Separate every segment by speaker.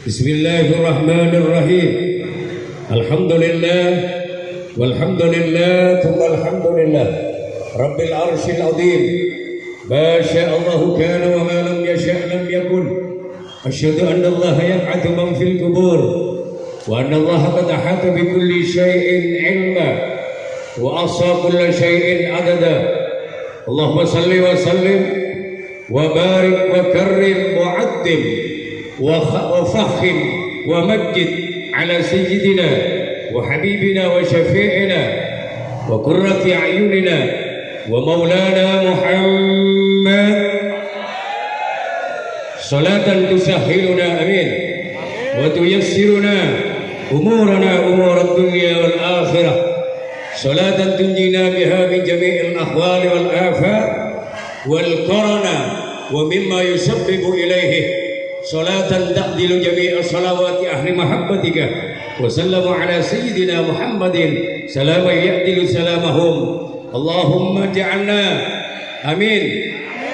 Speaker 1: Bismillahirrahmanirrahim. Alhamdulillah walhamdulillah thumma alhamdulillah Rabbil arsyil azim. Ma sya'allahu kana wa ma lam yasha' lam yakun. Asyhadu anna Allah yab'atsu man fil qubur wa anna Allah qad ahata bi kulli syai'in 'ilma wa ahsa kulli syai'in 'adada. Allahumma salli wa sallim wa barik wa karrim wa 'addim وفخم ومجد على سيدنا وحبيبنا وشفيعنا وقرة أعيننا ومولانا محمد صلاة تسهلنا أمين وتيسرنا أمورنا أمور الدنيا والآخرة صلاة تنجينا بها من جميع الأحوال والآفات والقرنا ومما يسبب إليه صلاة تعدل جميع صلوات أهل محبتك وسلم على سيدنا محمد سلاما يعدل سلامهم. اللهم اجعلنا آمين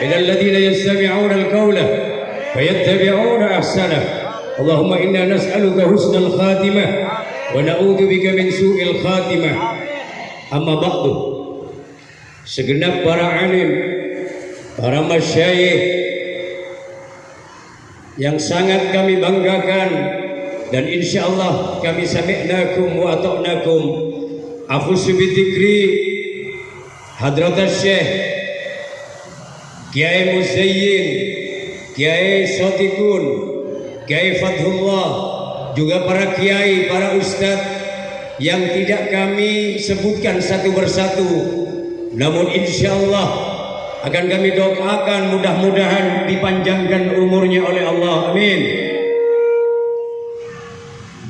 Speaker 1: من الذين يستمعون القول فيتبعون أحسنه. اللهم إنا نسألك حسن الخاتمة ونعوذ بك من سوء الخاتمة. أما بعد, segenap para alim, para masyayikh yang sangat kami banggakan dan insyaallah kami sami'nakum wa ata'nakum, akhusu bidzikri Hadrat Syekh Kiai Muzayyin, Kiai Sotikun, Kiai Fathullah, juga para kiai, para ustadz yang tidak kami sebutkan satu persatu, namun insyaallah akan kami doakan mudah-mudahan dipanjangkan umurnya oleh Allah, amin.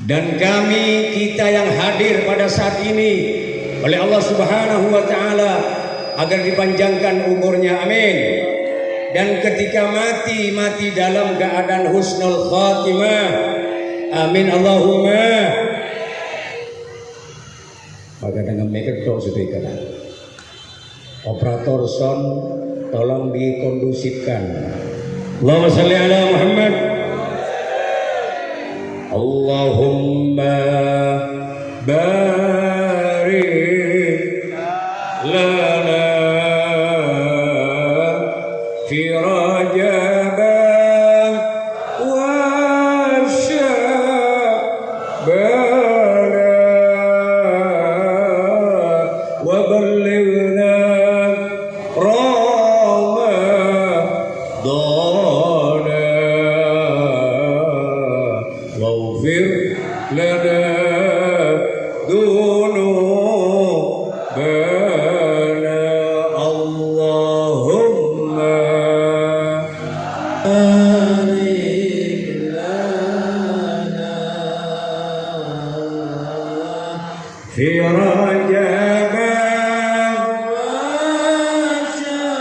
Speaker 1: Dan kami, kita yang hadir pada saat ini oleh Allah Subhanahu wa Ta'ala agar dipanjangkan umurnya, amin. Dan ketika mati, mati dalam keadaan husnul khatimah, amin Allahumma. Maka dengan mikrofon sudah ikan. Operator sound tolong dikondusifkan. Allahumma shalli ala Muhammad. Allahumma barik lana fi Rajab wa Sya'ban wa ballighna في رجب وشعبان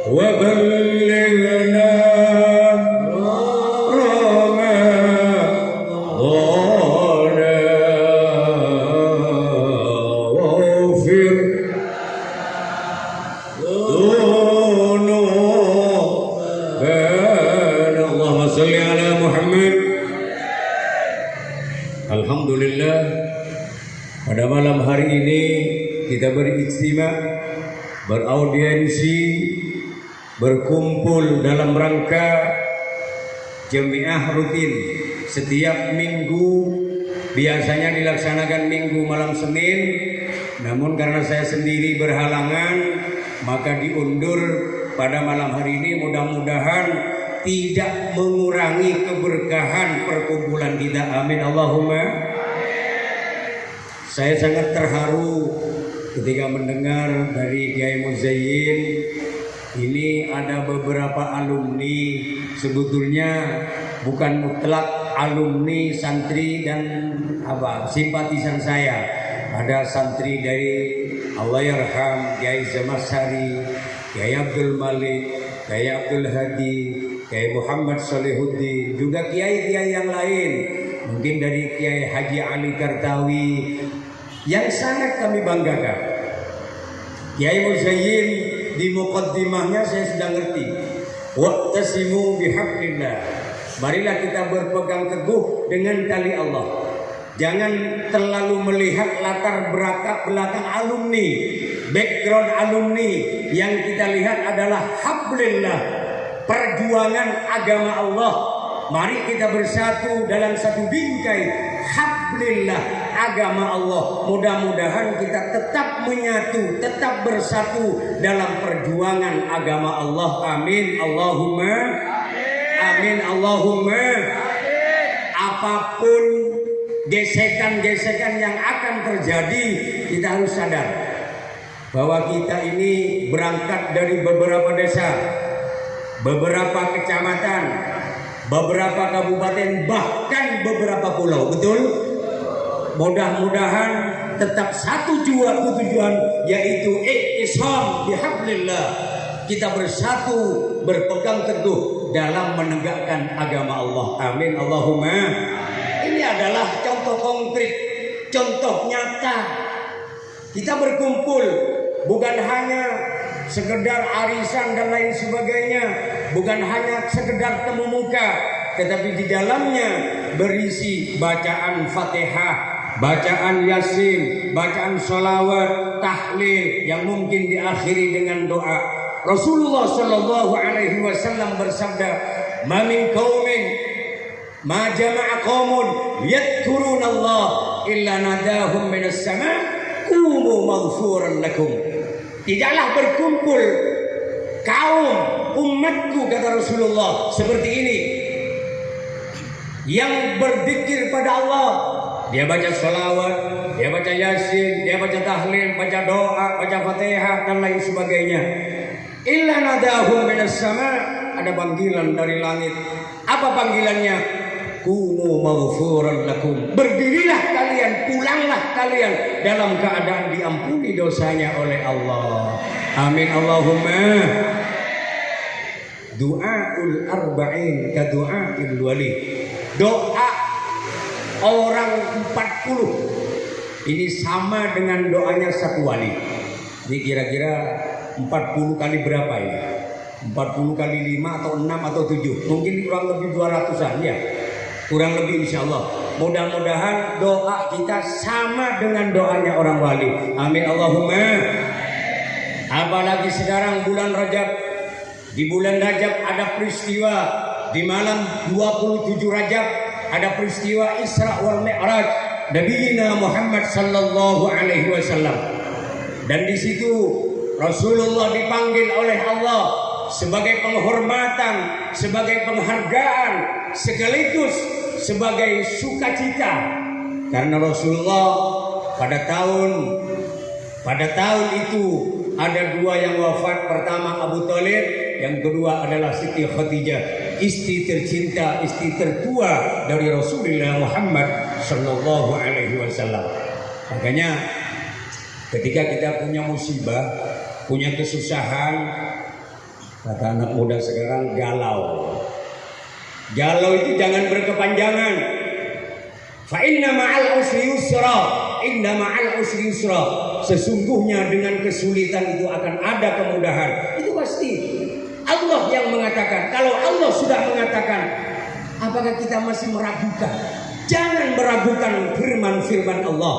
Speaker 1: وبلغنا رمضان واغفر ذنوبنا. اللهم صل على Muhammad. Alhamdulillah, pada malam hari ini kita berijtima, beraudiensi, berkumpul dalam rangka jamiah rutin setiap minggu. Biasanya dilaksanakan minggu malam Senin, namun karena saya sendiri berhalangan maka diundur pada malam hari ini. Mudah-mudahan tidak mengurangi keberkahan perkumpulan kita, amin Allahumma. Saya sangat terharu ketika mendengar dari Kiai Muzayyin ini ada beberapa alumni, sebetulnya bukan mutlak alumni, santri dan simpatisan saya. Ada santri dari Allahyarham Kiai Zamassari, Kiai Abdul Malik, Kiai Abdul Hadi, Kiai Muhammad Solihuddin, juga kiai-kiai yang lain, mungkin dari Kiai Haji Ali Kartawi, yang sangat kami banggakan. Kiai Muzayyin
Speaker 2: di muqaddimahnya saya sudah ngerti. Wa'tasimu bihablillah. Marilah kita berpegang teguh dengan tali Allah. Jangan terlalu melihat latar belakang alumni, background alumni. Yang kita lihat adalah hablillah, perjuangan agama Allah. Mari kita bersatu dalam satu bingkai hablillah, agama Allah. Mudah-mudahan kita tetap menyatu, tetap bersatu dalam perjuangan agama Allah. Amin Allahumma amin Allahumma. Apapun gesekan-gesekan yang akan terjadi, kita harus sadar bahwa kita ini berangkat dari beberapa desa, beberapa kecamatan, beberapa kabupaten, bahkan beberapa pulau. Betul? Mudah-mudahan tetap satu tujuan, yaitu i'tisam bihablillah. Kita bersatu, berpegang teguh dalam menegakkan agama Allah. Amin Allahumma. Ini adalah contoh konkret, contoh nyata. Kita berkumpul bukan hanya sekedar arisan dan lain sebagainya, bukan hanya sekedar temu muka, tetapi di dalamnya berisi bacaan Fatihah, bacaan Yasin, bacaan sholawat, tahlil yang mungkin diakhiri dengan doa. Rasulullah Shallallahu Alaihi Wasallam bersabda, "Ma min qaumin ma jama'a qaumun yadhkuruna Allah illa nadahum minas sama' qumu maghfuran lakum." Tidaklah berkumpul kaum umatku, kata Rasulullah, seperti ini, yang berzikir pada Allah. Dia baca sholawat, dia baca Yasin, dia baca tahlil, baca doa, baca Fatihah dan lain sebagainya. Illa nadahum minas sama', ada panggilan dari langit. Apa panggilannya? Qumu maghfuran lakum. Berdirilah kalian, pulanglah kalian dalam keadaan diampuni dosanya oleh Allah. Amin Allahumma. Du'aul arba'in ka du'ail wali. Doa orang 40 ini sama dengan doanya satu wali. Ini kira-kira 40 kali berapa ini? 40 kali 5 atau 6 atau 7? Mungkin kurang lebih 200-an ya. Kurang lebih insya Allah. Mudah-mudahan doa kita sama dengan doanya orang wali. Amin Allahumma. Apalagi sekarang bulan Rajab. Di bulan Rajab ada peristiwa. Di malam 27 Rajab ada peristiwa Isra wal Mi'raj Nabi Muhammad sallallahu alaihi wasallam. Dan di situ Rasulullah dipanggil oleh Allah sebagai penghormatan, sebagai penghargaan, sekaligus sebagai sukacita, karena Rasulullah pada tahun itu ada dua yang wafat. Pertama Abu Thalib, yang kedua adalah Siti Khadijah, istri tercinta, istri tertua dari Rasulullah Muhammad sallallahu alaihi wasallam. Makanya ketika kita punya musibah, punya kesusahan, kata anak muda sekarang, galau. Galau itu jangan berkepanjangan. Fa inna ma'al usri yusra, inna ma'al usri yusra. Sesungguhnya dengan kesulitan itu akan ada kemudahan. Itu pasti. Allah yang mengatakan. Kalau Allah sudah mengatakan, apakah kita masih meragukan? Jangan meragukan firman-firman Allah.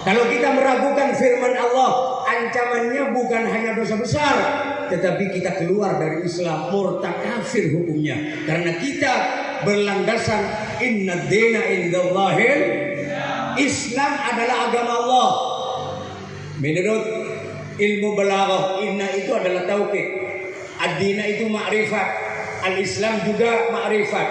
Speaker 2: Kalau kita meragukan firman Allah, ancamannya bukan hanya dosa besar, tetapi kita keluar dari Islam, murtad, kafir hukumnya. Karena kita berlandasan inna dina indallahil Islam adalah agama Allah. Menurut ilmu balaghah, inna itu adalah tauhid, ad-dina itu ma'rifat, al-Islam juga ma'rifat.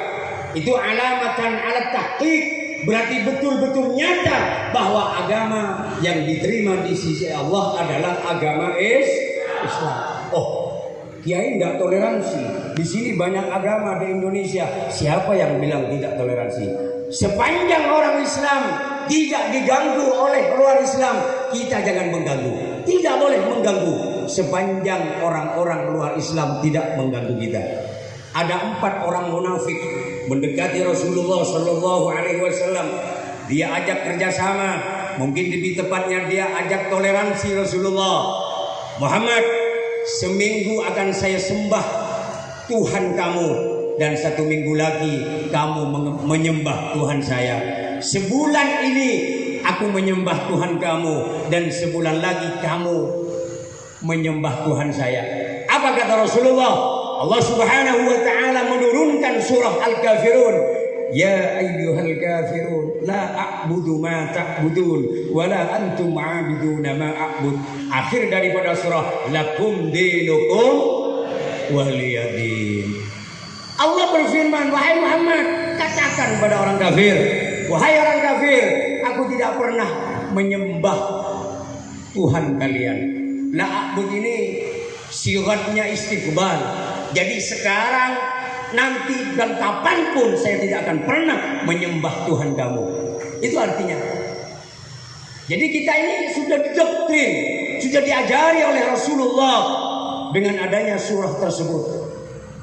Speaker 2: Itu alamatan ala tahqiq, berarti betul-betul nyata bahwa agama yang diterima di sisi Allah adalah agama Islam. Oh, kiai tidak toleransi. Di sini banyak agama di Indonesia. Siapa yang bilang tidak toleransi? Sepanjang orang Islam tidak diganggu oleh luar Islam, kita jangan mengganggu. Tidak boleh mengganggu sepanjang orang-orang luar Islam tidak mengganggu kita. Ada 4 orang munafik mendekati Rasulullah Shallallahu Alaihi Wasallam. Dia ajak kerjasama. Mungkin lebih tepatnya dia ajak toleransi Rasulullah. Muhammad, seminggu akan saya sembah Tuhan kamu, dan 1 minggu lagi kamu menyembah Tuhan saya. Sebulan ini aku menyembah Tuhan kamu, dan sebulan lagi kamu menyembah Tuhan saya. Apa kata Rasulullah? Allah Subhanahu wa taala menurunkan surah Al-Kafirun. Ya ayyuhal kafirun la a'budu ma ta'budun wa la antum 'abiduna ma a'bud. Akhir daripada surah lakum dinukum waliyadin. Allah berfirman, wahai Muhammad, katakan pada orang kafir, wahai orang kafir, aku tidak pernah menyembah Tuhan kalian. La a'bud ini sigatnya istiqbal. Jadi sekarang, nanti, dan kapanpun saya tidak akan pernah menyembah Tuhan kamu. Itu artinya. Jadi kita ini sudah didoktrin, sudah diajari oleh Rasulullah dengan adanya surah tersebut.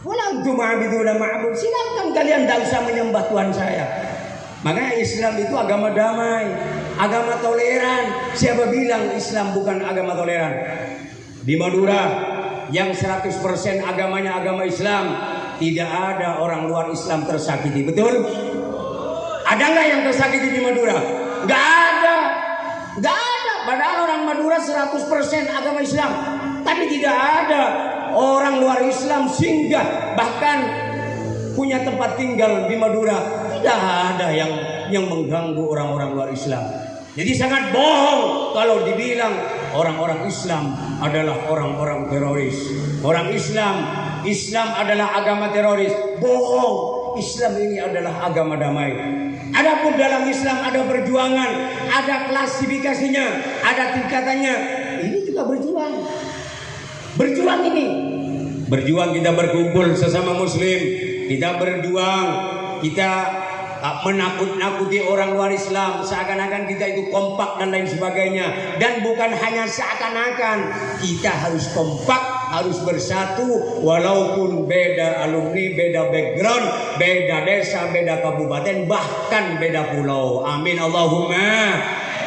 Speaker 2: Wala antum ma'buduna ma'bud. Silakan kalian tidak usah menyembah Tuhan saya. Makanya Islam itu agama damai, agama toleran. Siapa bilang Islam bukan agama toleran? Di Madura yang 100% agamanya agama Islam, tidak ada orang luar Islam tersakiti, betul? Ada nggak yang tersakiti di Madura? Nggak ada, nggak ada. Padahal orang Madura 100% agama Islam, tapi tidak ada orang luar Islam singgah, bahkan punya tempat tinggal di Madura. Tidak ada yang mengganggu orang-orang luar Islam. Jadi sangat bohong kalau dibilang orang-orang Islam adalah orang-orang teroris. Orang Islam adalah agama teroris. Bohong. Islam ini adalah agama damai. Adapun dalam Islam ada perjuangan, ada klasifikasinya, ada tingkatannya. Ini juga berjuang. Berjuang ini. Berjuang, kita berkumpul sesama muslim. Kita berjuang, kita menakut-nakuti orang luar Islam, seakan-akan kita itu kompak dan lain sebagainya. Dan bukan hanya seakan-akan, kita harus kompak, harus bersatu, walaupun beda alumni, beda background, beda desa, beda kabupaten, bahkan beda pulau. Amin Allahumma.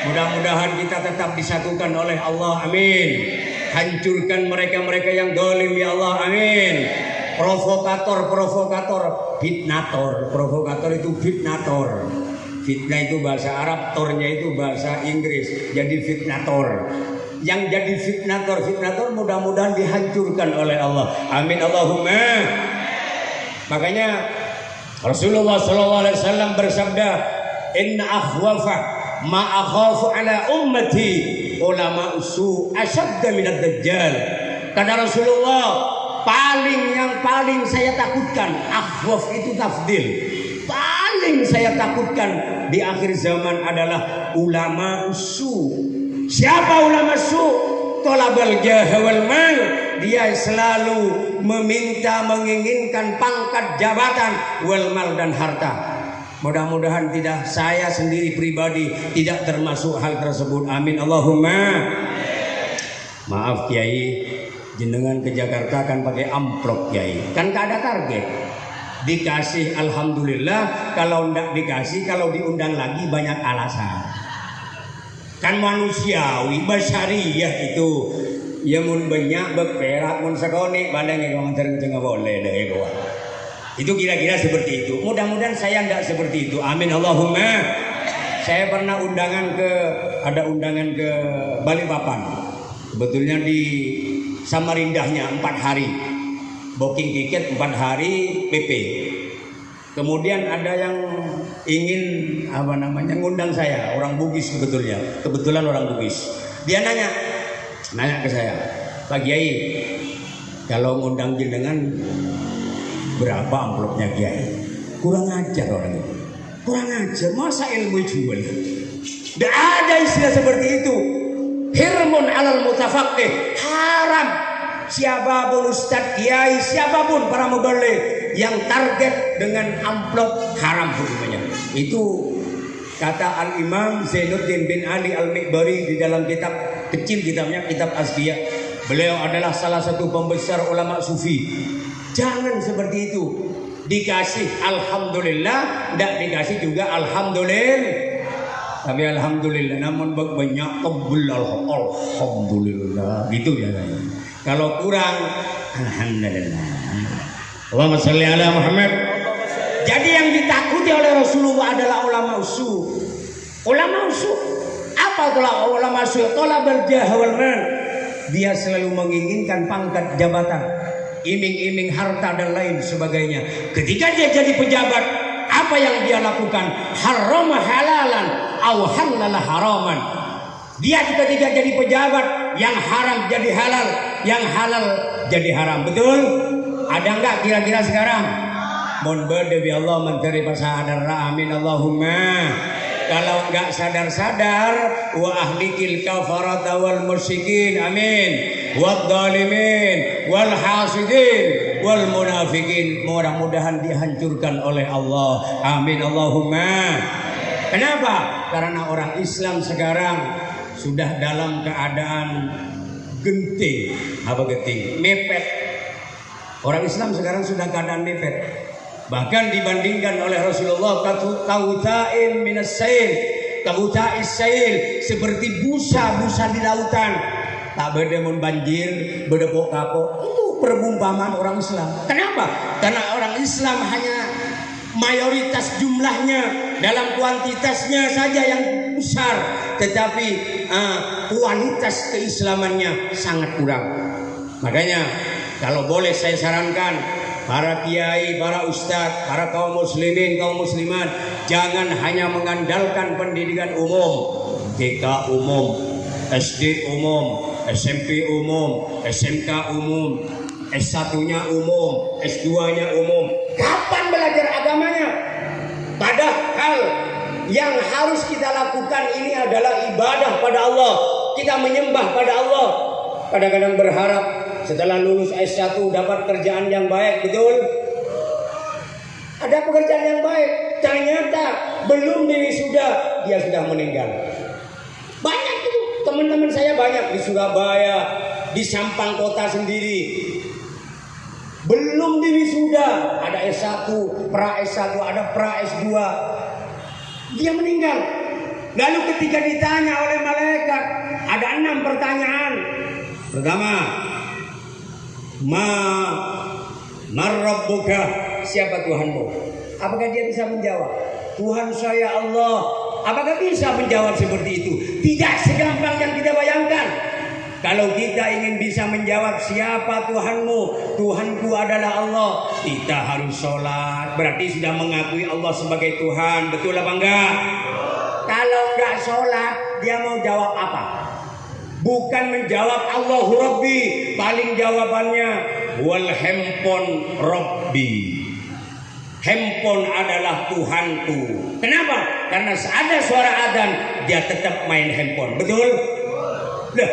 Speaker 2: Mudah-mudahan kita tetap disatukan oleh Allah. Amin. Hancurkan mereka-mereka yang zalim ya Allah. Amin. Provokator, provokator itu fitnator. Fitnah itu bahasa Arab, tornya itu bahasa Inggris. Jadi fitnator. Yang jadi fitnator mudah-mudahan dihancurkan oleh Allah. Amin Allahumma. Makanya Rasulullah SAW bersabda, Inna akhwafa ma akhafu ala ummati ulama usu asyadda minad dajjal. Kata Rasulullah, yang paling saya takutkan, akhwaf itu tafdil, paling saya takutkan di akhir zaman adalah ulama su. Siapa ulama su? Tolabal jah wal mal. Dia selalu menginginkan pangkat, jabatan, wal mal, dan harta. Mudah-mudahan tidak, saya sendiri pribadi tidak termasuk hal tersebut. Amin Allahumma. Maaf Kiai, jenengan ke Jakarta kan pakai amplop Kiai, kan gak ada target. Dikasih alhamdulillah, kalau ndak dikasih, kalau diundang lagi banyak alasan. Kan manusiawi, basyariah itu. Ya mun banyak beperak mun sekoni bandeng ngomong nggak boleh deh gua. Itu kira-kira seperti itu. Mudah-mudahan saya ndak seperti itu. Amin Allahumma. Saya pernah ada undangan ke Balikpapan. Sebetulnya di Samarindahnya 4 hari, booking tiket 4 hari PP. Kemudian ada yang ingin ngundang saya, orang Bugis kebetulan orang Bugis. Dia nanya ke saya, Pak Kiai, kalau ngundang jenengan berapa amplopnya Kiai? Kurang ajar orang itu, kurang ajar, masa ilmu jual? Tidak ada istilah seperti itu. Hirmun alal mutafaqih, haram. Siapapun ustadz, kiai, siapapun para mubaligh yang target dengan amplop, haram hukumnya. Itu kata Al-Imam Zainuddin bin Ali Al-Miqbari di dalam kitabnya, kitab Azkiyah. Beliau adalah salah satu pembesar ulama sufi. Jangan seperti itu. Dikasih alhamdulillah, tidak dikasih juga alhamdulillah. Tapi alhamdulillah, namun banyak qabul alhamdulillah gitu ya. Kalau kurang, alhamdulillah. Allahumma sholli ala Muhammad. Jadi yang ditakuti oleh Rasulullah adalah ulama usul. Ulama usul. Apa itulah ulama usul? Thalabul jah wal mal. Dia selalu menginginkan pangkat jabatan, iming-iming harta dan lain sebagainya. Ketika dia jadi pejabat, apa yang dia lakukan? Harama halalan aw halala haraman. Dia ketika jadi pejabat, yang haram jadi halal, yang halal jadi haram. Betul? Ada enggak kira-kira sekarang? Mohon berdebi Allah menteri pasadar amin Allahumma. Kalau enggak sadar-sadar, wa ahlikil kafarata wal musyrikin amin, wad dhalimin wal hasidin wal munafikin. Mudah-mudahan dihancurkan oleh Allah. Amin Allahumma. Kenapa? Karena orang Islam sekarang sudah dalam keadaan genting. Apa genting? Mepet. Orang Islam sekarang sudah keadaan mepet. Bahkan dibandingkan oleh Rasulullah, kautain minas sail, kautais sail, seperti busa-busa di lautan. Tak beda mun banjir, beda pok kapok. Itu perumpamaan orang Islam. Kenapa? Karena orang Islam hanya mayoritas jumlahnya, dalam kuantitasnya saja yang besar, tetapi kualitas keislamannya sangat kurang. Makanya kalau boleh saya sarankan, para kiai, para ustadz, para kaum muslimin, kaum muslimat, jangan hanya mengandalkan pendidikan umum, TK umum, SD umum, SMP umum, SMK umum, S1-nya umum, S2-nya umum. Kapan belajar agamanya? Padahal yang harus kita lakukan ini adalah ibadah pada Allah. Kita menyembah pada Allah. Kadang-kadang berharap setelah lulus S1 dapat kerjaan yang baik, betul? Ada pekerjaan yang baik, ternyata belum diwisuda dia sudah meninggal. Banyak itu, teman-teman saya banyak di Surabaya, di Sampang kota sendiri. Belum diwisuda, ada S1, pra S1, ada pra S2. Dia meninggal. Lalu ketika ditanya oleh malaikat, ada 6 pertanyaan. Pertama, Rabbuka, siapa Tuhanmu? Apakah dia bisa menjawab? Tuhan saya Allah. Apakah bisa menjawab seperti itu? Tidak segampang yang kita bayangkan. Kalau kita ingin bisa menjawab siapa Tuhanmu, Tuhanku adalah Allah, kita harus sholat. Berarti sudah mengakui Allah sebagai Tuhan. Betul apa enggak? Kalau enggak sholat, dia mau jawab apa? Bukan menjawab Allahu Rabbi, paling jawabannya wal handphone Rabbi. Handphone adalah Tuhanku. Kenapa? Karena ada suara adzan, dia tetap main handphone. Betul? Loh,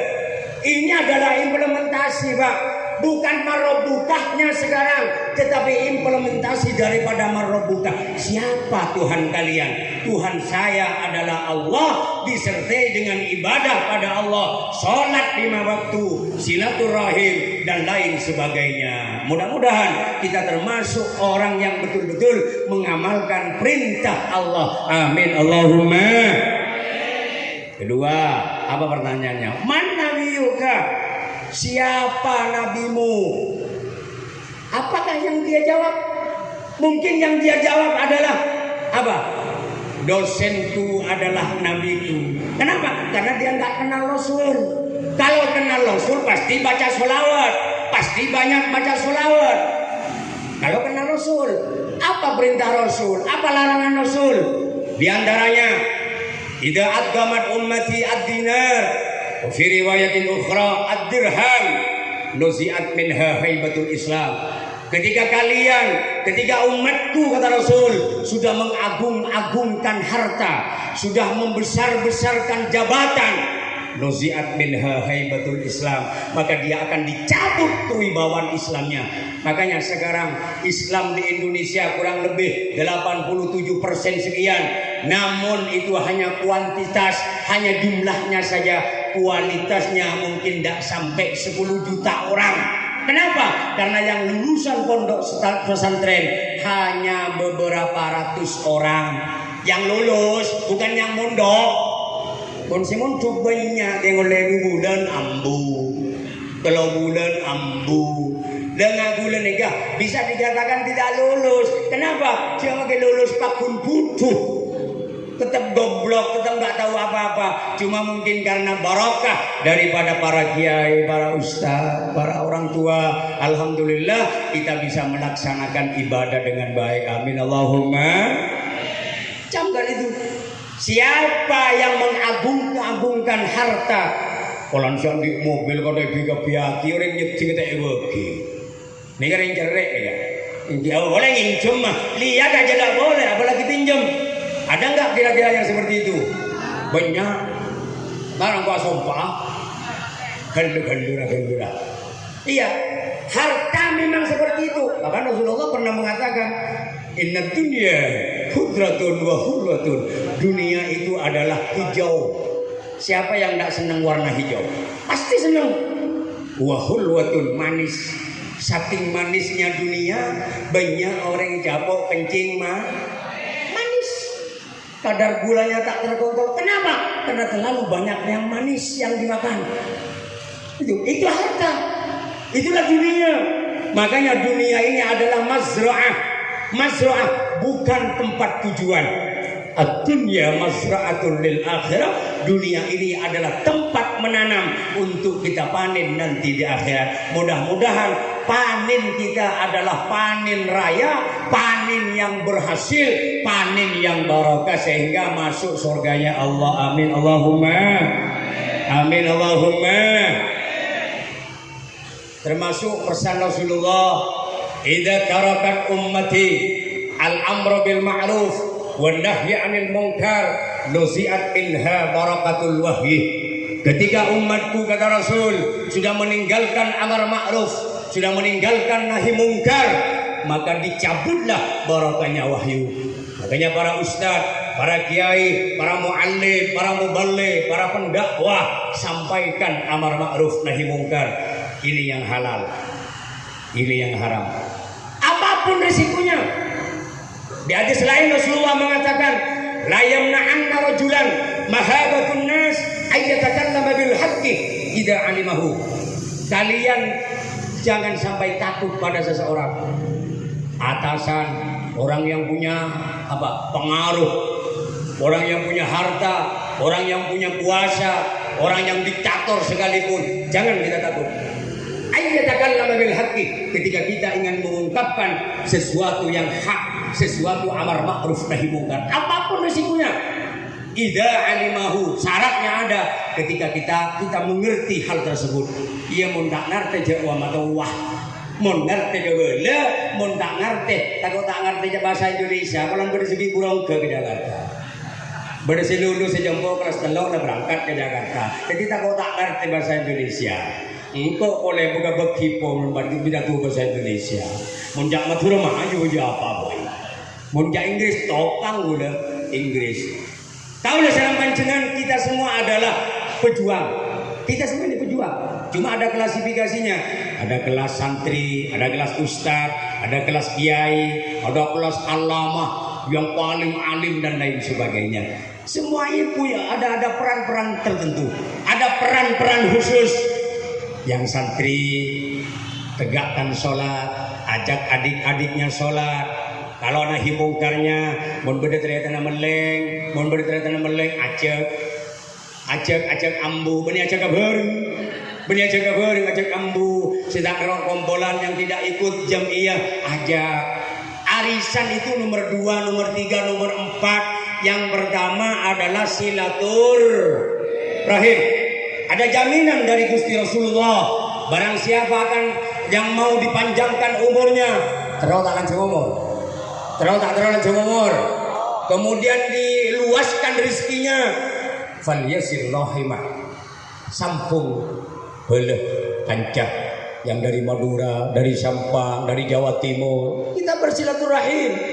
Speaker 2: ini adalah implementasi, Pak. Bukan marobukahnya sekarang, tetapi implementasi daripada marobukah. Siapa Tuhan kalian? Tuhan saya adalah Allah, disertai dengan ibadah pada Allah, sholat 5 waktu, silaturahim dan lain sebagainya. Mudah-mudahan kita termasuk orang yang betul-betul mengamalkan perintah Allah. Amin Allahumma. Kedua, apa pertanyaannya? Man nabiyuka? Siapa nabimu? Apakah yang dia jawab? Mungkin yang dia jawab adalah apa? Dosenku adalah nabiku. Kenapa? Karena dia nggak kenal Rasul. Kalau kenal Rasul pasti baca sholawat, pasti banyak baca sholawat. Kalau kenal Rasul, apa perintah Rasul? Apa larangan Rasul? Di antaranya, idza adgamat ummati ad-dinar, wa fi riwayatin ukhra ad-dirham, nuzi'at minha haibatul Islam. Ketika umatku, kata Rasul, sudah mengagung-agungkan harta, sudah membesar-besarkan jabatan, nuzi'at minha haibatul Islam, maka dia akan dicabut kewibawaan Islamnya. Makanya sekarang Islam di Indonesia kurang lebih 87% sekian. Namun itu hanya kuantitas, hanya jumlahnya saja. Kualitasnya mungkin tidak sampai 10 juta orang. Kenapa? Karena yang lulusan pondok pesantren hanya beberapa ratus orang. Yang lulus, bukan yang mondok. Kon si mondok banyak yang oleh bulan ambu. Kalau bulan ambu. Dengan bulan nikah bisa dikatakan tidak lulus. Kenapa? Jangan lulus pakun butuh. Tetap goblok, tetap nggak tahu apa-apa. Cuma mungkin karena barokah daripada para kiai, para ustaz, para orang tua. Alhamdulillah kita bisa melaksanakan ibadah dengan baik. Amin Allahumma. Camkan itu. Siapa yang mengagung-agungkan harta? Kalau di mobil kalau dia biaki orang nyetir kita ewoki. Ini kan yang cerai ya. Dia boleh nginjem mah. Lihat aja nggak boleh, apalagi pinjam. Ada nggak kira-kira yang seperti itu? Banyak. Barang gua sumpah. Gendura. Iya, harta memang seperti itu. Bahkan Rasulullah pernah mengatakan, Inna dunya hudratun wa hurratun. Dunia itu adalah hijau. Siapa yang tidak senang warna hijau? Pasti senang. Wa hulwatun, manis. Saking manisnya dunia, banyak orang yang capok kencing manis. Kadar gulanya tak terkontrol. Kenapa? Karena terlalu banyak yang manis yang dimakan. Itu harta. Itulah dunia. Makanya dunia ini adalah mazra'ah. Mazra'ah bukan tempat tujuan. Ad-dunya mazra'atun lil akhirah. Dunia ini adalah tempat menanam untuk kita panen nanti di akhirat. Mudah-mudahan panen kita adalah panen raya, panen yang berhasil, panen yang barokah sehingga masuk surganya Allah. Amin Allahumma. Amin Allahumma. Termasuk pesan Rasulullah, idza tarakat ummati al-amru bil ma'ruf wan nahyi 'anil munkar nuzi'at minha barakatul wahyi. Ketika umatku, kata Rasul, sudah meninggalkan amar ma'ruf, sudah meninggalkan nahi mungkar, maka dicabutlah barakahnya wahyu. Makanya para ustaz, para kiai, para muallim, para muballigh, para pendakwah sampaikan amar ma'ruf nahi mungkar. Ini yang halal, ini yang haram. Apapun risikonya. Di hadis lain Rasulullah mengatakan, la yamna'anna rajulan mahabatun nas ayyatakallama bil haqqi idza 'alimahu. Kalian jangan sampai takut pada seseorang, atasan, orang yang punya pengaruh, orang yang punya harta, orang yang punya kuasa, orang yang diktator sekalipun. Jangan kita takut. Ayyatakallama bil haqqi, ketika kita ingin mengungkapkan sesuatu yang hak, sesuatu amar ma'ruf nahi mungkar, apapun risikonya. Idza alimahu, syaratnya ada ketika kita mengerti hal tersebut. Ia mun tak ngerti jawa matawah, mun ngerti jawa, mun tak ngerti, takut tak ngerti bahasa Indonesia, kalau bersegi pulang ke Jakarta. Bersih lulus sejempol kelas telur dan berangkat ke Jakarta. Jadi takut tak ngerti bahasa Indonesia. Engkau oleh buka bagi pom bidatu bahasa Indonesia. Munjak Madura mah aja apa boy. Munjak Inggris tokang udah Inggris. Tahulah salam panjenengan, kita semua adalah pejuang. Kita semua ini pejuang. Cuma ada klasifikasinya. Ada kelas santri, ada kelas ustaz, ada kelas kiai, ada kelas alamah yang paling alim dan lain sebagainya. Semua itu ya ada peran-peran tertentu. Ada peran-peran khusus. Yang santri tegakkan sholat, ajak adik-adiknya sholat. Kalau nahi mungkarnya, mun beda ternyata meleng, mun beda ternyata meleng, ajak ambu, beni ajak ambu, sedang kompolan yang tidak ikut jamiah, ajak. Arisan itu nomor 2, nomor 3, nomor 4. Yang pertama adalah silaturahim. Ada jaminan dari Gusti Rasulullah, barang siapa akan yang mau dipanjangkan umurnya, terus akan seumur. Kemudian diluaskan rezekinya, falyasil rahimah, sampung boleh kancah yang dari Madura, dari Sampang, dari Jawa Timur, kita bersilaturahim.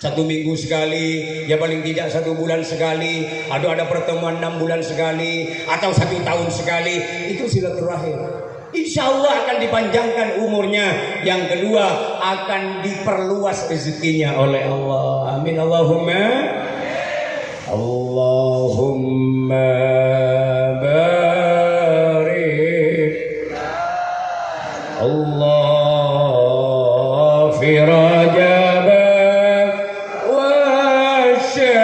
Speaker 2: 1 minggu sekali, ya paling tidak 1 bulan sekali, ada pertemuan 6 bulan sekali, atau 1 tahun sekali, itu silaturahim. Insya Allah akan dipanjangkan umurnya. Yang kedua, akan diperluas rezekinya oleh Allah. Amin Allahumma. Allahumma barik
Speaker 1: في رجب وشعبان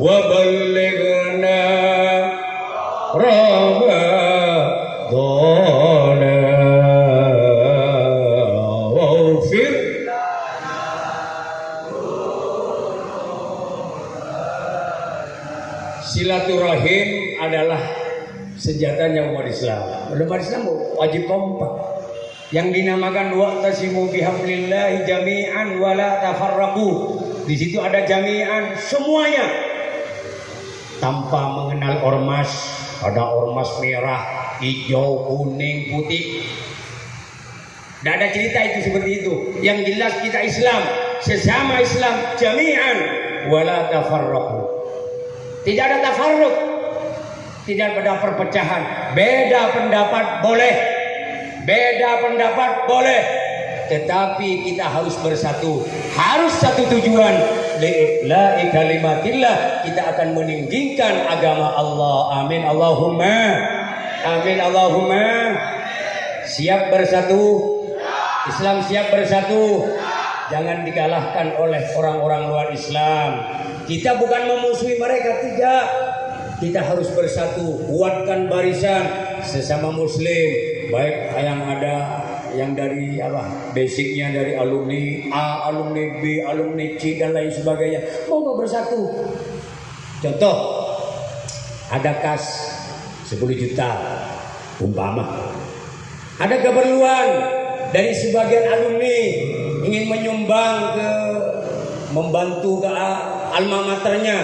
Speaker 1: وبلغنا رمضان واغفر Silaturahim adalah senjatanya umat Islam. Umat Islam wajib kompak. Yang dinamakan wa'tasimu bihablillahi jami'an wa la tafarraqu. Di situ ada jami'an semuanya. Tanpa mengenal ormas, ada ormas merah, hijau, kuning, putih. Tidak ada cerita itu seperti itu. Yang jelas kita Islam, sesama Islam jami'an wa la tafarraqu. Tidak ada tafarruq, tidak ada perpecahan. Beda pendapat boleh, beda pendapat boleh, tetapi kita harus bersatu, harus satu tujuan. Li'ila'i kalimatillah, kita akan meninggikan agama Allah. Amin Allahumma, amin Allahumma. Siap bersatu, Islam siap bersatu. Jangan dikalahkan oleh orang-orang luar Islam. Kita bukan memusuhi mereka, tidak. Kita harus bersatu, kuatkan barisan sesama muslim. Baik yang ada yang dari basicnya dari alumni A, alumni B, alumni C dan lain sebagainya. Mau bersatu. Contoh, ada kas 10 juta umpama. Ada keperluan dari sebagian alumni ingin menyumbang ke membantu ke alma maternya,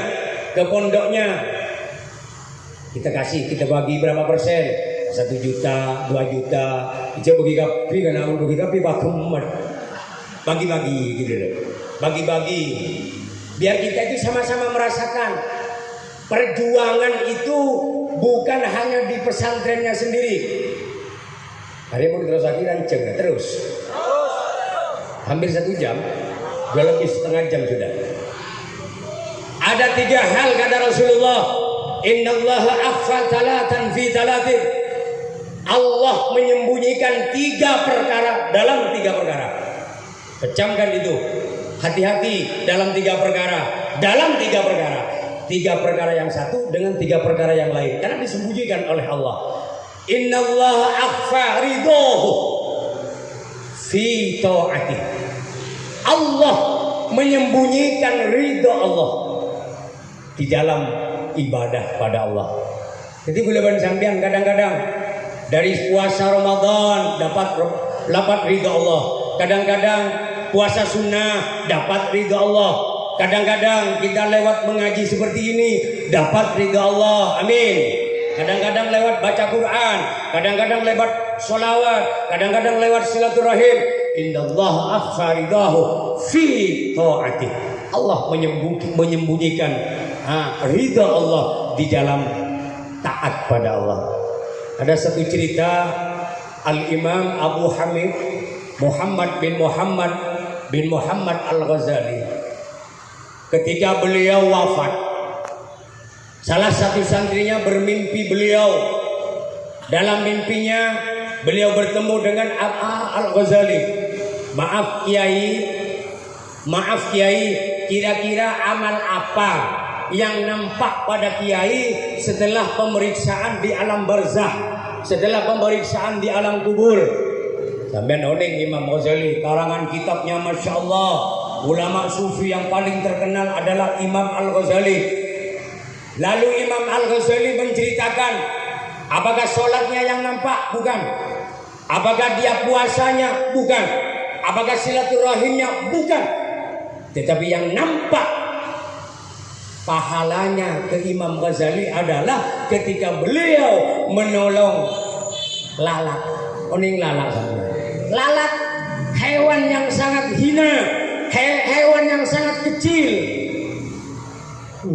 Speaker 1: ke pondoknya. Kita kasih, kita bagi berapa persen? 1 juta, 2 juta. Kita bagi kapi, karena bagi kapi bakumat. Bagi-bagi gitu loh. Bagi-bagi. Biar kita itu sama-sama merasakan perjuangan itu bukan hanya di pesantrennya sendiri. Hari mau terus lagi rancang terus. Hampir 1 jam, udah lebih setengah jam sudah. Ada 3 hal kata Rasulullah. Innallaha akhfa talatan fi talatin. Allah menyembunyikan 3 perkara dalam 3 perkara. Pecamkan itu. Hati-hati dalam 3 perkara. Dalam 3 perkara. 3 perkara yang satu dengan 3 perkara yang lain. Karena disembunyikan oleh Allah. Innallaha akhfa ridhohu fi ta'ati. Allah menyembunyikan ridho Allah di dalam ibadah pada Allah. Jadi bulan sampean kadang-kadang dari puasa Ramadan dapat ridho Allah. Kadang-kadang puasa sunnah dapat ridho Allah. Kadang-kadang kita lewat mengaji seperti ini dapat ridho Allah. Amin. Kadang-kadang lewat baca Quran, kadang-kadang lewat sholawat, kadang-kadang lewat silaturahim. Innallaha akhfa ridahu fi ta'ati. Allah menyembunyikan ridha Allah di dalam taat pada Allah. Ada satu cerita Al-Imam Abu Hamid Muhammad bin Muhammad Al-Ghazali. Ketika beliau wafat, salah satu santrinya bermimpi beliau. Dalam mimpinya beliau bertemu dengan Al-Ghazali. Maaf Kiai, kira-kira amal apa yang nampak pada Kiai setelah pemeriksaan di alam barzah, setelah pemeriksaan di alam kubur? Sampai noning Imam Ghazali, karangan kitabnya Masya Allah. Ulama sufi yang paling terkenal adalah Imam Al-Ghazali. Lalu Imam Al-Ghazali menceritakan, apakah sholatnya yang nampak? Bukan. Apakah dia puasanya? Bukan. Apakah silaturahimnya? Bukan. Tetapi yang nampak pahalanya ke Imam Ghazali adalah ketika beliau menolong lalat. Oning lalat. Lalat, hewan yang sangat hina, hewan yang sangat kecil.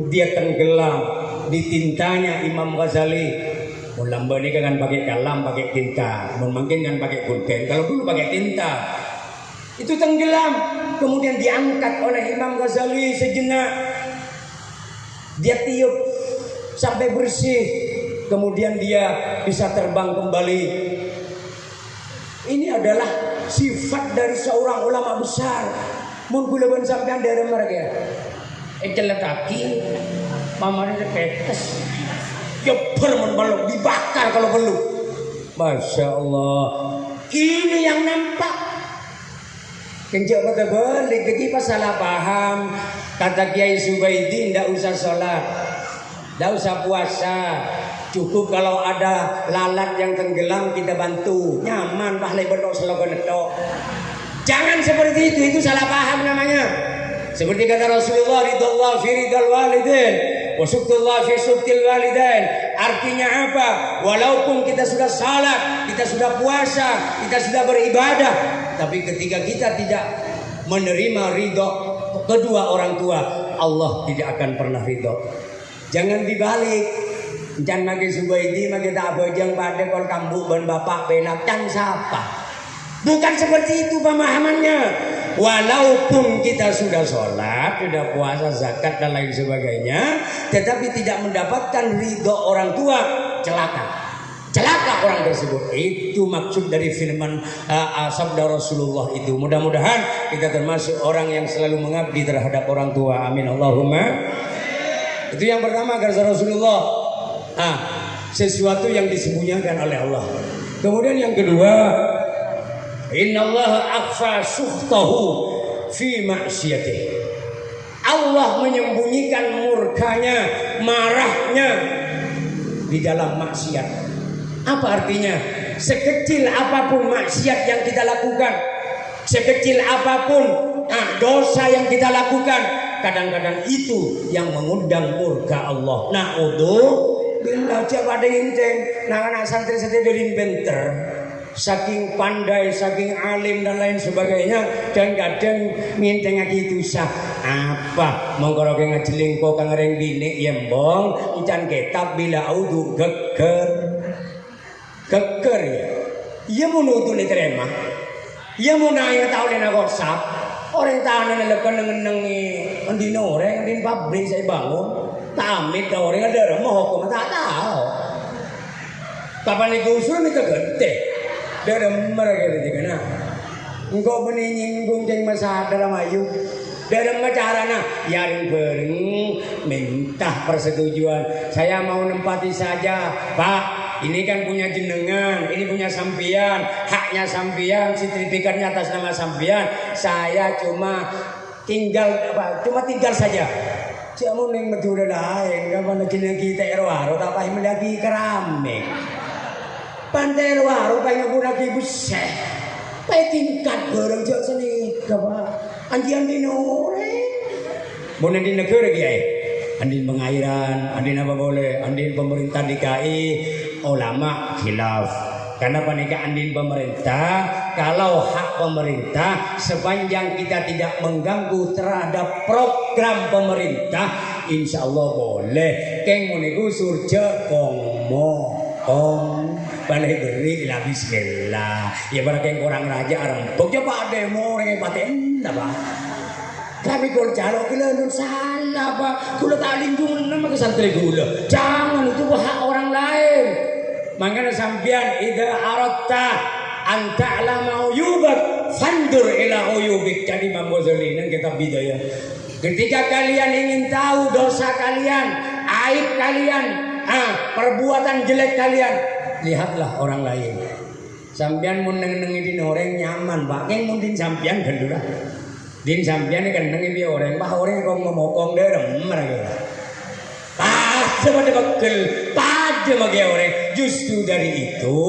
Speaker 1: Dia tenggelam di tintanya Imam Ghazali. Mulamba ini kan pakai kalam, pakai tinta. Mungkin kan pakai pulpen. Kalau dulu pakai tinta. Itu tenggelam. Kemudian diangkat oleh Imam Ghazali sejenak. Dia tiup sampai bersih. Kemudian dia bisa terbang kembali.
Speaker 2: sifat dari seorang ulama besar. Mun kula ben sampean derem mereka. Ecelek kaki, mamane ketes. Jeber mun balok dibakar kalau perlu. Masya Allah. Ini yang nampak. Kenjak pada balik lagi pas salah paham. Kata Kiai Subaidi tidak usah sholat, tidak usah puasa. Cukup kalau ada lalat yang tenggelam kita bantu. Nyaman pahlai bedok selogan netok. Jangan seperti itu salah paham namanya. Seperti kata Rasulullah, ridallah fi ridal walidin wa suktullah fi suktil walidain. Artinya apa? Walaupun kita sudah salat, kita sudah puasa, kita sudah beribadah, tapi ketika kita tidak menerima ridho kedua orang tua, Allah tidak akan pernah ridho. Jangan dibalik. Jangan magi Subaidi magi tak bojang pada kol kambu ban bapak benak can siapa. Bukan seperti itu pemahamannya. Walaupun kita sudah sholat, sudah puasa, zakat dan lain sebagainya, tetapi tidak mendapatkan ridho orang tua, celaka orang tersebut. Itu maksud dari firman sabda Rasulullah itu. Mudah-mudahan kita termasuk orang yang selalu mengabdi terhadap orang tua. Amin Allahumma. Itu yang pertama kata Rasulullah. Sesuatu yang disembunyikan oleh Allah. Kemudian yang kedua, innallaha akhfa sukhtahu fi ma'siyatihi. Allah menyembunyikan murkanya, marahnya di dalam maksiat. Apa artinya? Sekecil apapun maksiat yang kita lakukan, sekecil apapun dosa yang kita lakukan, kadang-kadang itu yang mengundang murka Allah. Bila coba ada inteng, anak santri dari benter, saking pandai, saking alim dan lain sebagainya, dan kadang nginteng lagi itu sah. Apa? Mengkorok ngajeling kok kangareng bini yembong, ican kitab bila audu geger ya. Ia mau nutu diterima, ia mau nanya tahu dia nak sap. Orang tanah lekan nengenengi, andin orang, andin pabrik saya bangun. Tamit orang ada remah hukum tak tahu. Kapan digusur ni kegede. Dari mereka itu kan. Engkau benih nyinggung jeng masalah dalam ayu. Dari macarana yang bareng minta persetujuan. Saya mau nempati saja, Pak. Ini kan punya jenengan, ini punya sampian, haknya sampian, sertifikatnya atas nama sampian. Saya cuma tinggal saja. Jamu neng medura lain, kapan lagi kita erwaro, tak payah lagi keramik. Pantai erwaro, payah pun lagi besar. Payah tingkat bareng jauh sini, kapan? Anjian di nore. Boleh di negara kiai, andin pengairan, andin apa boleh, andin pemerintah DKI, ulama khilaf. Karena pernikahan andin pemerintah, kalau hak pemerintah sepanjang kita tidak mengganggu terhadap program pemerintah, insya Allah boleh. Keng meniku surja kong balik beri lah bismillah. Ya pada keng orang raja rempuk coba demo orang paten apa? Kami kalau calon kita non salah pak, gula tak lindungan nama kesantri gula. Jangan itu hak orang lain. Makanya sampean idza aratta an ta'lama uyubak fandur ila uyubik. Jadi Imam Ghazali nang kitab Bidayah. Ketika kalian ingin tahu dosa kalian, aib kalian, perbuatan jelek kalian, lihatlah orang lain. Sampean mun nengi orang nyaman, Pak. Keng mun din sampean gendura. Din sampean kan nengi dia orang, Pak orang kok ngomong derem mereka. Seperti bekal pada bagi orang. Justru dari itu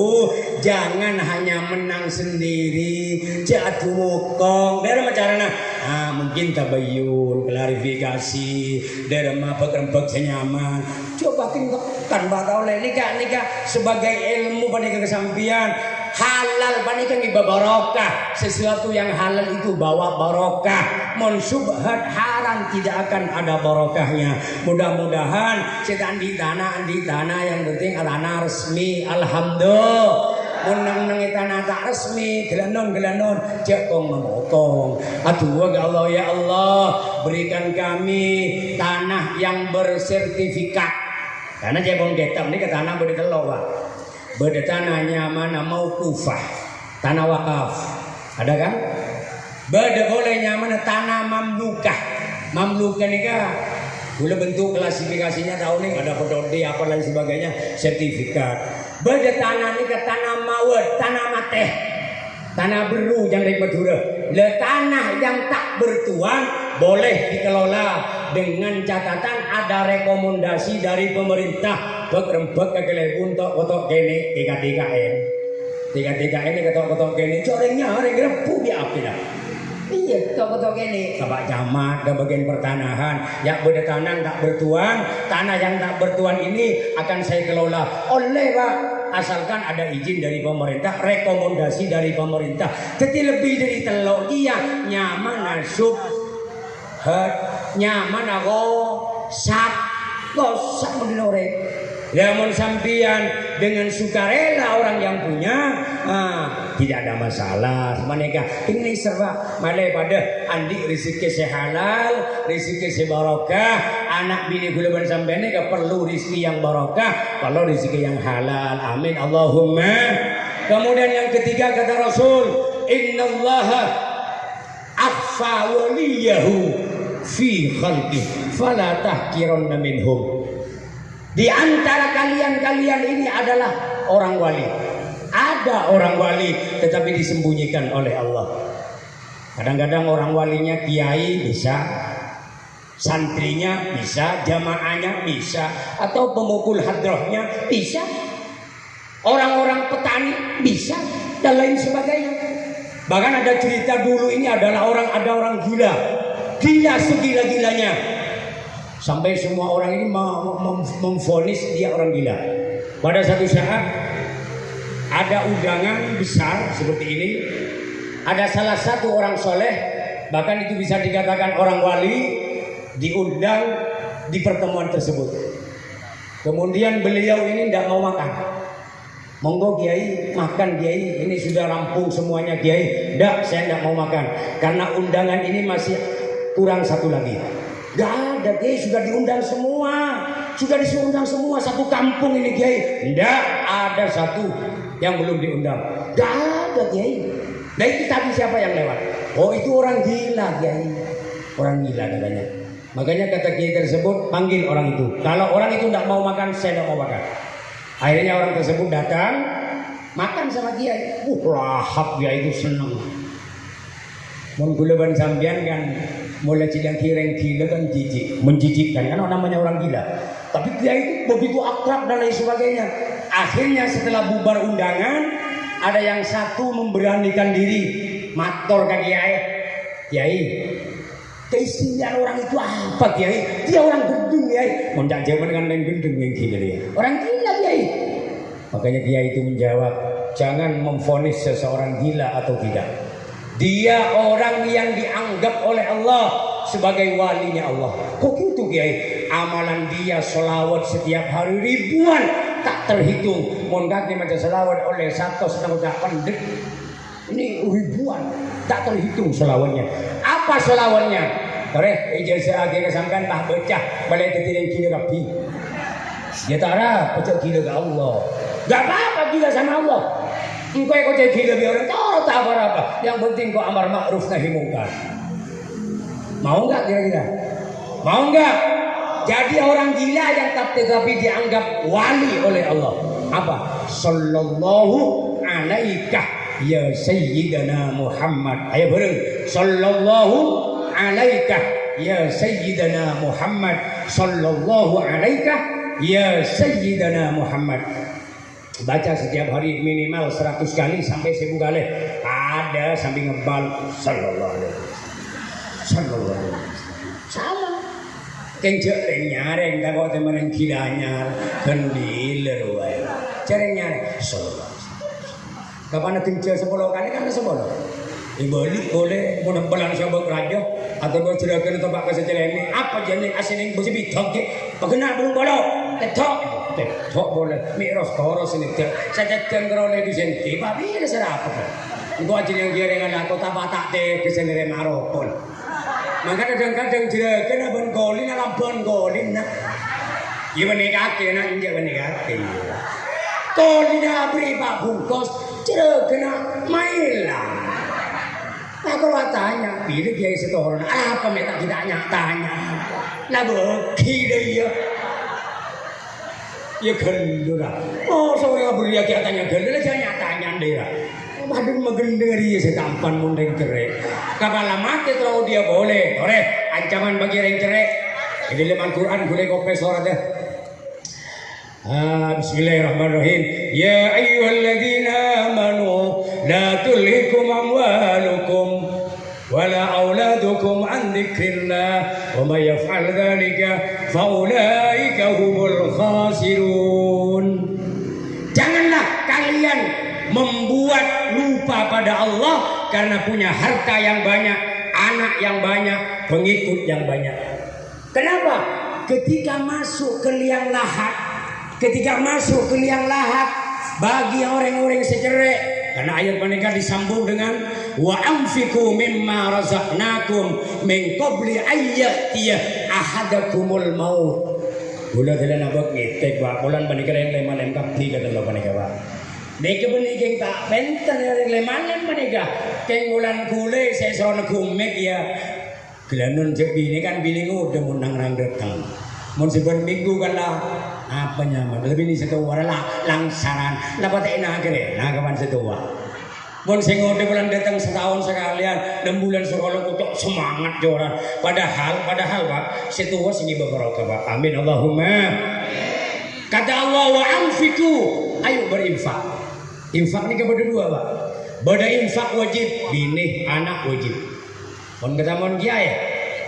Speaker 2: jangan hanya menang sendiri, jatuh mukong. Dari macarana, mungkin tabayun, klarifikasi, dari apa kerempek senyaman. Coba tinggalkan batau nikah sebagai ilmu pada kesampian. Halal panikah iba barokah. Sesuatu yang halal itu bawa barokah. Mon subhat haram tidak akan ada barokahnya. Mudah-mudahan kita andi tanah yang penting tanah resmi. Alhamdulillah. Menang tanah tak resmi, gelanon cekong memotong. Aduh Allah ya Allah, berikan kami tanah yang bersertifikat. Karena cekong kitab ini ke tanah berditelok Pak. Beda tanahnya mana mau kufah, tanah wakaf. Ada kan? Beda boleh nyaman tanah mamlukah. Mamlukah ni kan? Boleh bentuk klasifikasinya tahu nih ada pedodi apa lain sebagainya sertifikat. Beda tanah ni ke tanah mawar, tanah mateh. Tanah beru yang dari Madura. Le tanah yang tak bertuan boleh dikelola dengan catatan ada rekomendasi dari pemerintah. Berembek ke kelebun tok kene TKTKN. TKTKN ini ketok kene corengnya hari repu di api dah. Iya, tok kene kabak jamak dan bagian pertanahan yang bertanah tak bertuan, tanah yang tak bertuan ini akan saya kelola oleh Pak. Asalkan ada izin dari pemerintah, rekomendasi dari pemerintah. Jadi lebih dari telok dia nyaman nasub, nyaman aku sak, gosak menore. Namun sampian dengan sukarela orang yang punya, tidak ada masalah. Mereka ini serba malai pada andi rezeki sehalal, rezeki sebarokah. Anak bini gula sampean ini perlu rezeki yang barokah, perlu rezeki yang halal. Amin Allahumma. Kemudian yang ketiga kata Rasul, innallaha akhfa waliyahu fi khalqi fala tahkiranna minhum. Di antara kalian ini adalah orang wali. Ada orang wali tetapi disembunyikan oleh Allah. Kadang-kadang orang walinya kiai bisa, santrinya bisa, jamaahnya bisa, atau pemukul hadrohnya bisa, orang-orang petani bisa, dan lain sebagainya. Bahkan ada cerita dulu ini adalah ada orang gila segila-gilanya. Sampai semua orang ini memvonis dia orang gila. Pada satu saat ada undangan besar seperti ini. Ada salah satu orang soleh, bahkan itu bisa dikatakan orang wali, diundang di pertemuan tersebut. Kemudian beliau ini tidak mau makan. Monggo Kiai, makan Kiai. Ini sudah rampung semuanya Kiai. Tidak, saya tidak mau makan. Karena undangan ini masih kurang satu lagi. Gak ada Kiai, sudah diundang semua, sudah diundang semua satu kampung ini Kiai. Tidak ada satu yang belum diundang. Gak ada Kiai. Nah itu tadi siapa yang lewat? Oh itu orang gila Kiai, orang gila katanya. Makanya kata Kiai tersebut panggil orang itu. Kalau orang itu tidak mau makan, saya tidak mau makan. Akhirnya orang tersebut datang makan sama Kiai. Lahap Kiai itu senang. Menggulaban sambian kan mulai cidang kireng gila kan jijik, menjijikkan kan namanya orang gila. Tapi dia itu begitu akrab dan lain sebagainya. Akhirnya setelah bubar undangan, ada yang satu memberanikan diri matur ke Kiai, keistimewaan orang itu apa Kiai? Dia orang gendeng Kiai. Mondak jawaban dengan yang gendeng yang gila dia. Orang gila Kiai. Makanya Kiai itu menjawab, jangan memvonis seseorang gila atau tidak. Dia orang yang dianggap oleh Allah sebagai walinya Allah. Kok gitu Kiai? Amalan dia selawat setiap hari ribuan tak terhitung. Mohon kaki macam selawat oleh 1,5 pendek. Ini ribuan tak terhitung selawatnya. Apa selawatnya? Terus ijazah agak kesamkan tak baca balik ketirin gila rapi. Dia tak ada baca gila ke Allah. Gak apa-apa gila sama Allah. Engkau kau jadi gila biar orang tahu tak apa. Yang penting kau amar ma'ruf nahi mungkar. Mau enggak kira-kira? Mau enggak? Jadi orang gila yang tetapi dianggap wali oleh Allah. Apa? Sallallahu alaika ya Sayyidina Muhammad. Ayo bareng. Sallallahu alaika ya Sayyidina Muhammad. Sallallahu alaika ya Sayyidina Muhammad. Baca setiap hari minimal 100 kali sampai 1000 kali. Ada sambil ngebal sallallahu alaihi wasallam. Salah. Kenjek nyareng tak kok temen gilanya kan diler wae. Careng nyareng sallallahu. Kapan kenjek 10 kali kan 10. Ibalik boleh mun belang sabak raja atau kau ceritakan tempat kesecerene apa jenis asing besi bidok pagena belum bolong tok boleh miros koros ini saya kan kerana itu senti tapi ada serapa engkau aja yang dia dengan aku tak kesenere marokon maka kadang-kadang ceritakan abang golin abang golin nak iya menikake nak iya menikake golin abri pak bungkos ceritakan mailah Aku tanya, bila kiai setoran, apa minta ditanya? Tanya. Lah beki dia. Ya gendul lah. Oh, soalnya beri dia tanya gendul aja tanya dia. Madun magenderi ya setampan mundeng cerai. Kapala mati terlalu dia boleh. Ore, ancaman bagi orang cerai. Ini lemah Quran boleh kopesor ada. Bismillahirrahmanirrahim. Ya ayyuhalladzina amanu la tulhikum amwalukum wala auladukum an dzikrillah wa may yaf'al dzalika fa ulaika humul khasirun. Janganlah kalian membuat lupa pada Allah karena punya harta yang banyak, anak yang banyak, pengikut yang banyak. Kenapa? Ketika masuk ke liang lahat, bagi orang-orang secerek, karena ayat mereka disambung dengan wa anfiqu mimma razaqnakum min qabli ayyatiya ahadakumul maut. Gula dalam abad ngetek wa bulan panika yang leman kapti kata lo panika wa. Deke benikeng tak benten yang leman panika keng bulan kule sesono kumek ya. Gelanun cek bini kan bini udah menang nang datang. Mun seben minggu kan lah apa nyaman lebih ni setua lah langsaran lah pakai nak kere nak kapan setua. Mun sing ngode bulan datang setahun sekalian 6 bulan sekolah untuk semangat joran. Padahal Pak setua sini berbarokah Pak. Amin Allahumma. Kata Allah wa anfiqu, ayo berinfak. Infak ni kepada dua Pak. Bada infak wajib, bini anak wajib. Mun kata mun kiai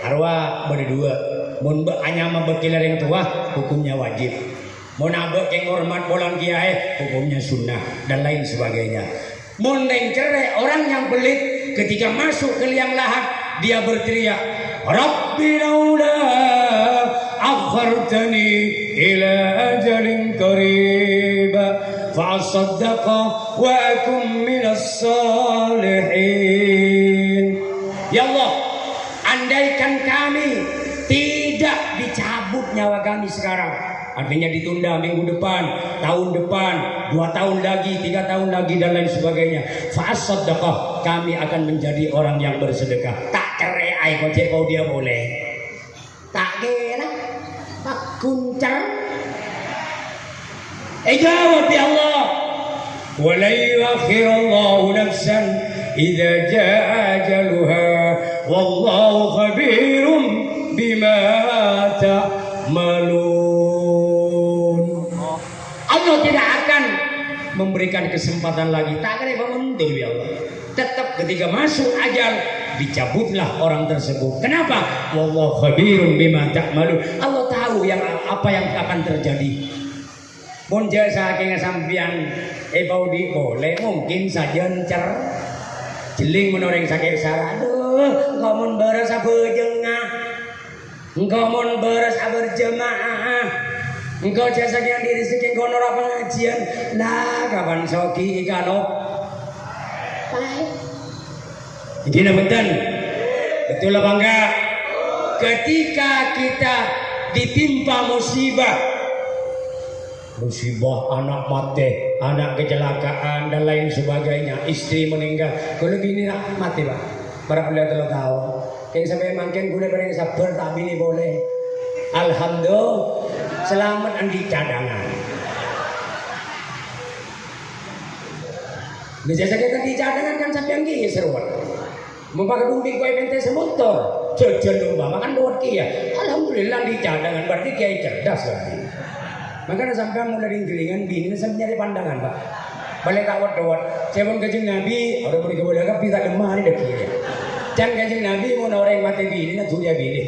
Speaker 2: arwah berdua. Mun anyama berkilar yang tua hukumnya wajib. Mun abek yang hormat bolang kiai hukumnya sunnah dan lain sebagainya. Mun yang cerai orang yang pelit ketika masuk ke liang lahat dia berteriak Rabbi laula akhartani ila ajalin qarib fa asaddaqa wa akum minas salihin. Ya Allah, andaikan kami tidak dicabut nyawa kami sekarang, artinya ditunda minggu depan, tahun depan, 2 tahun lagi, 3 tahun lagi dan lain sebagainya, fa'asaddaqah, kami akan menjadi orang yang bersedekah. Tak cerai kau cek kau dia boleh, tak kira, tak kuncar. Jawab ya Allah, wala yuakhirullahu nafsan idza jaa ajaluha wallahu khabirum bima ta'malun. Allah tidak akan memberikan kesempatan lagi. Tak kira mentul ya Allah. Tetap ketika masuk ajal dicabutlah orang tersebut. Kenapa? Wallahu khabirum bima ta'malun. Allah tahu apa yang akan terjadi. Mun saking sampean Paudi boleh mungkin saja encer jeling menoreng sakit sarah. Aduh, engkau mun beres abejengah. Engkau mun beres berjemaah. Engkau jasa yang diri sekian kono pengajian. Lah kapan soki ikano? Gini betul. Betul apa enggak? Ketika kita ditimpa musibah, anak mati, anak kecelakaan dan lain sebagainya, istri meninggal, kalau gini nak mati Pak. Para beliau telah tahu. Kayak sampai makin boleh bareng sabar tak bini boleh. Alhamdulillah, selamat andi cadangan. Biasa kita di cadangan kan sampai yang gini seruan. Mempakai dumping kue pente semotor, jajan rumah makan buat kia. Alhamdulillah di cadangan berarti kiai cerdas lagi. Makanya sampai mulai ringgelingan bini sampai nyari pandangan Pak. Balik tak wad-wad. Saya pun kajing Nabi, orang boleh keboleh tapi tak lemah ni dah kira. Jangan kajing Nabi mau orang mati bini nak tulia bini.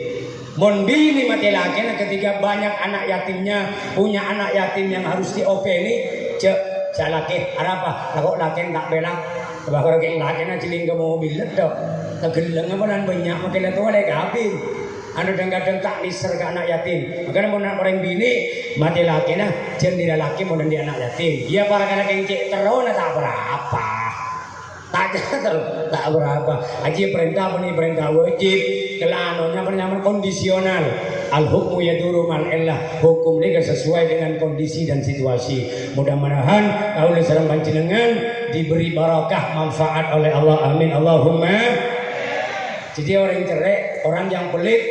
Speaker 2: Mon bini mati laki nak ketika banyak anak yatimnya, punya anak yatim yang harus diopeni, cek laki apa? Takut laki tak belang. Sebab kalau keng laki nak ciling ke mobil ledok, tergeleng apa dan banyak mati letu oleh kabin. Anu kadang-kadang tak liser ke anak yatim. Makanya mau nak orang bini mati laki nah, jendela laki mau dia anak yatim. Dia para kena kencik terus tak berapa. Tak berapa. Aji perintah ini perintah wajib. Kelanonya pernyaman kondisional. Al hukmu yaduru mal illah. Hukum ini sesuai dengan kondisi dan situasi. Mudah-mudahan kau serang panjenengan diberi barakah manfaat oleh Allah. Amin Allahumma. Jadi orang cerai, orang yang pelit,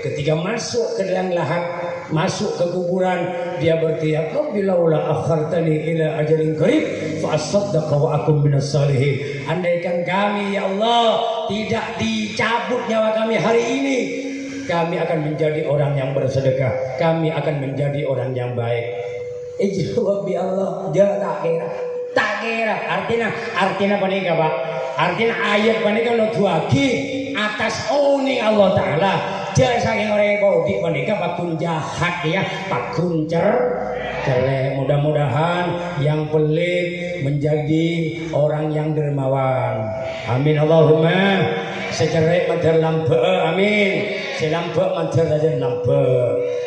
Speaker 2: ketika masuk ke dalam lahat, masuk ke kuburan, dia berteriak, "Rabbilaula akhartani ila ajalin qarib fa asaddaqa wa akum minas salihin." Andaikan kami ya Allah tidak dicabut nyawa kami hari ini, kami akan menjadi orang yang bersedekah, kami akan menjadi orang yang baik. Jawab ya Allah, tak kira. Artinya apa nih Pak? Artinya ayat panika lo duagi atas oni Allah Ta'ala. Jangan saking orang kodi panika pakun jahat ya, pakun jelek. Mudah-mudahan yang pelit menjadi orang yang dermawan. Amin Allahumma. Secerek mantar lambe, amin. Selambe mantar aja lambe.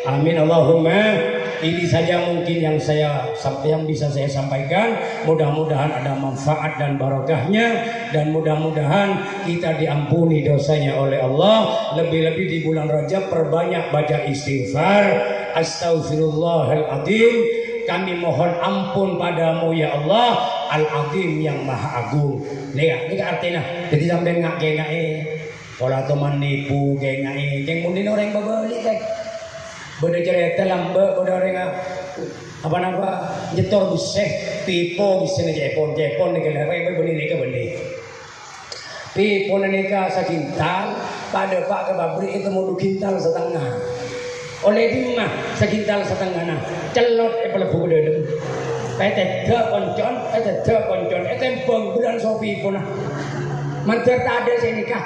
Speaker 2: Amin Allahumma. Ini saja mungkin yang bisa saya sampaikan. Mudah-mudahan ada manfaat dan barokahnya, dan mudah-mudahan kita diampuni dosanya oleh Allah. Lebih-lebih di bulan Rajab perbanyak baca istighfar. Astaghfirullahaladzim. Kami mohon ampun padamu ya Allah, Al-Azim yang Maha Agung. Ini artinya jadi sampai ngake-ngake pola teman nipu ngake-ngake yang mungkin orang babali kan. Beda cerita lambe, beda orang apa nama nyetor buseh, pipo bisa ngejepon nih kelihatan berbeni nika benih. Pipo nika sekintal, pada Pak Kebabri itu mau kintal setengah. Oleh dimah sekintal setengah nah, celot pelebu bedem. Pete koncon, tempong bulan sopi pun nah. Manter tak ada saya nikah,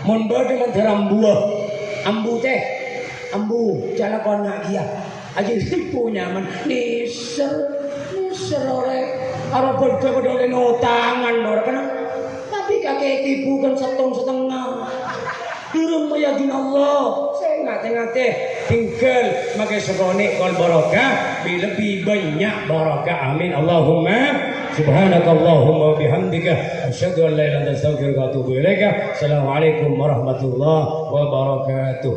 Speaker 2: mon berde manter ambu teh. Ambu jala kon ngagia aja tipu nyaman niser ore karo beda oleh tangan ora kan tapi kakek tipu kan setengah durung meyakin Allah saya ngate-ngate tinggal makai sekone kol barokah lebih banyak barokah amin Allahumma subhanakallahumma bihamdika asyhadu an la ilaha illa anta astaghfiruka wa atubu ilaika. Assalamualaikum warahmatullahi wabarakatuh.